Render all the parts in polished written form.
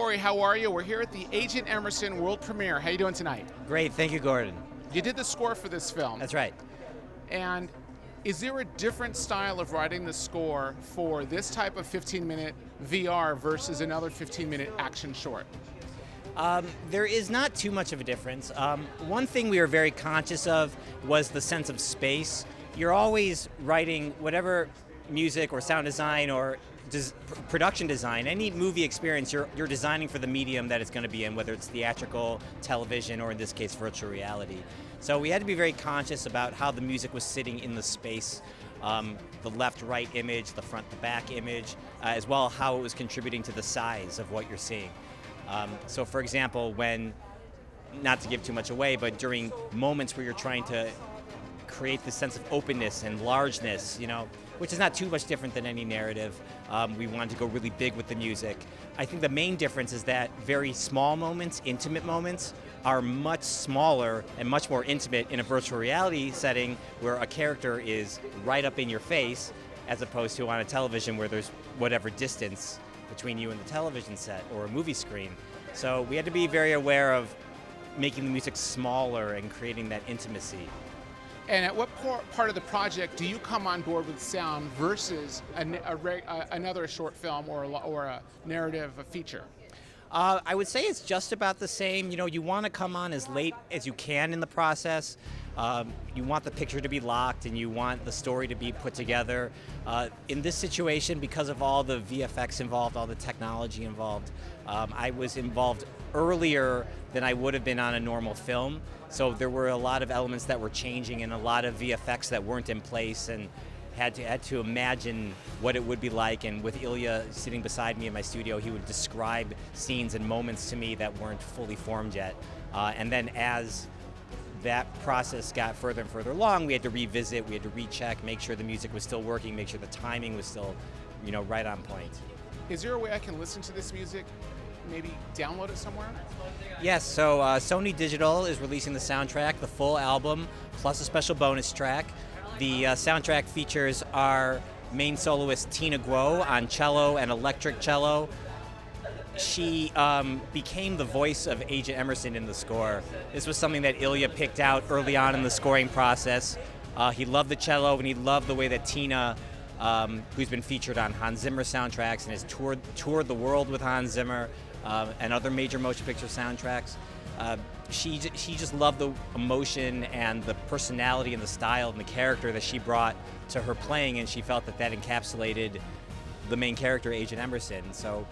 Corey, how are you? We're here at the Agent Emerson world premiere. How you doing tonight? Great, thank you, Gordon. You did the score for this film. That's right. And is there a different style of writing the score for this type of 15-minute VR versus another 15-minute action short? There is not too much of a difference. One thing we were very conscious of was the sense of space. You're always writing whatever music or sound design or production design, any movie experience, you're designing for the medium that it's going to be in, whether it's theatrical, television, or in this case, virtual reality. So we had to be very conscious about how the music was sitting in the space, the left-right image, the front-to-back image, as well as how it was contributing to the size of what you're seeing. So for example, when, not to give too much away, but during moments where you're trying to create this sense of openness and largeness, which is not too much different than any narrative. We wanted to go really big with the music. I think the main difference is that very small moments, intimate moments, are much smaller and much more intimate in a virtual reality setting where a character is right up in your face, as opposed to on a television where there's whatever distance between you and the television set or a movie screen. So we had to be very aware of making the music smaller and creating that intimacy. And at what part of the project do you come on board with sound versus another short film or a narrative, a feature? I would say it's just about the same. You want to come on as late as you can in the process. You want the picture to be locked and you want the story to be put together. In this situation, because of all the VFX involved, all the technology involved, I was involved earlier than I would have been on a normal film. So there were a lot of elements that were changing and a lot of VFX that weren't in place, and had to imagine what it would be like. And with Ilya sitting beside me in my studio, he would describe scenes and moments to me that weren't fully formed yet. And then as that process got further and further along, we had to revisit, we had to recheck, make sure the music was still working, make sure the timing was still, right on point. Is there a way I can listen to this music, maybe download it somewhere? Yes, so Sony Digital is releasing the soundtrack, the full album, plus a special bonus track. The soundtrack features our main soloist Tina Guo on cello and electric cello. She became the voice of Agent Emerson in the score. This was something that Ilya picked out early on in the scoring process. He loved the cello and he loved the way that Tina, who's been featured on Hans Zimmer soundtracks and has toured the world with Hans Zimmer and other major motion picture soundtracks. She just loved the emotion and the personality and the style and the character that she brought to her playing, and she felt that encapsulated the main character, Agent Emerson. So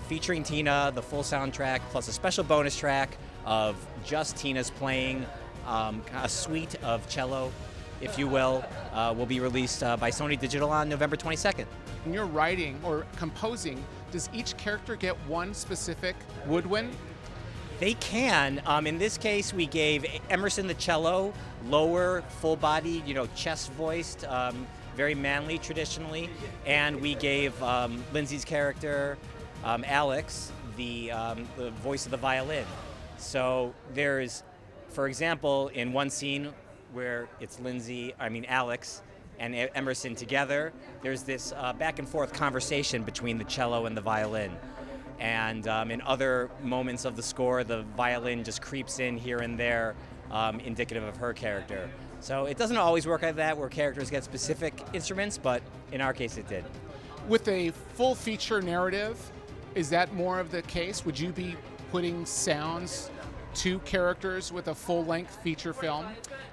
featuring Tina, the full soundtrack, plus a special bonus track of just Tina's playing, a suite of cello, if you will be released by Sony Digital on November 22nd. When you're writing or composing, does each character get one specific woodwind? They can. In this case, we gave Emerson the cello, lower, full-bodied, chest-voiced, very manly traditionally, and we gave Lyndsy's character, Alex, the voice of the violin. So there's, for example, in one scene where it's Alex and Emerson together, there's this back and forth conversation between the cello and the violin. And in other moments of the score, the violin just creeps in here and there, indicative of her character. So it doesn't always work like that, where characters get specific instruments, but in our case it did. With a full feature narrative, is that more of the case? Would you be putting sounds to characters with a full-length feature film?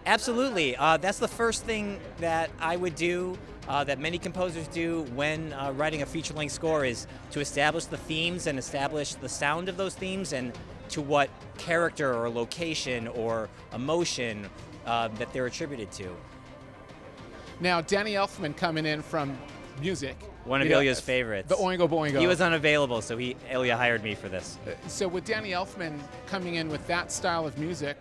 Absolutely. That's the first thing that I would do, that many composers do when writing a feature-length score, is to establish the themes and establish the sound of those themes and to what character or location or emotion that they're attributed to. Now, Danny Elfman coming in from music. One of Ilya's favorites. The Oingo Boingo. He was unavailable, so Ilya hired me for this. So with Danny Elfman coming in with that style of music,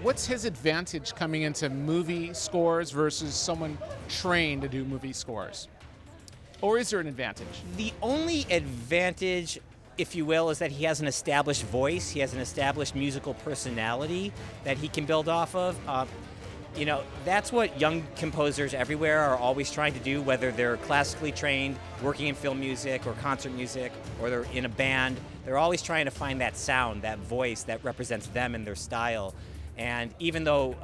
what's his advantage coming into movie scores versus someone trained to do movie scores? Or is there an advantage? The only advantage, if you will, is that he has an established voice. He has an established musical personality that he can build off of. That's what young composers everywhere are always trying to do, whether they're classically trained, working in film music or concert music, or they're in a band. They're always trying to find that sound, that voice that represents them and their style. And even though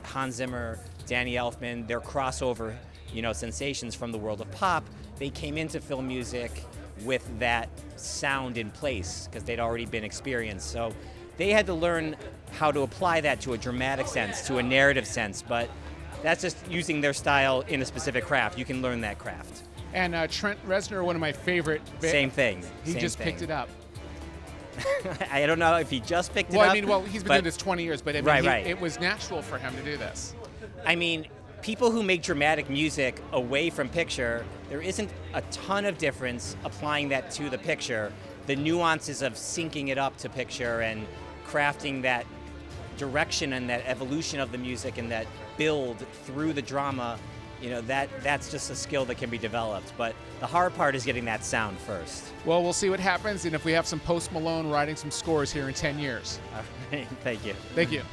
Hans Zimmer, Danny Elfman, they're crossover, sensations from the world of pop, they came into film music with that sound in place because they'd already been experienced. So they had to learn how to apply that to a dramatic sense, to a narrative sense, but that's just using their style in a specific craft. You can learn that craft. And Trent Reznor, one of my favorite. Same thing. He just picked it up. I don't know if he just picked it up. Well, he's been doing this 20 years, but it was natural for him to do this. I mean, people who make dramatic music away from picture, there isn't a ton of difference applying that to the picture. The nuances of syncing it up to picture and crafting that direction and that evolution of the music and that build through the drama, that's just a skill that can be developed. But the hard part is getting that sound first. Well, we'll see what happens, and if we have some Post Malone writing some scores here in 10 years. All right, thank you. Thank you.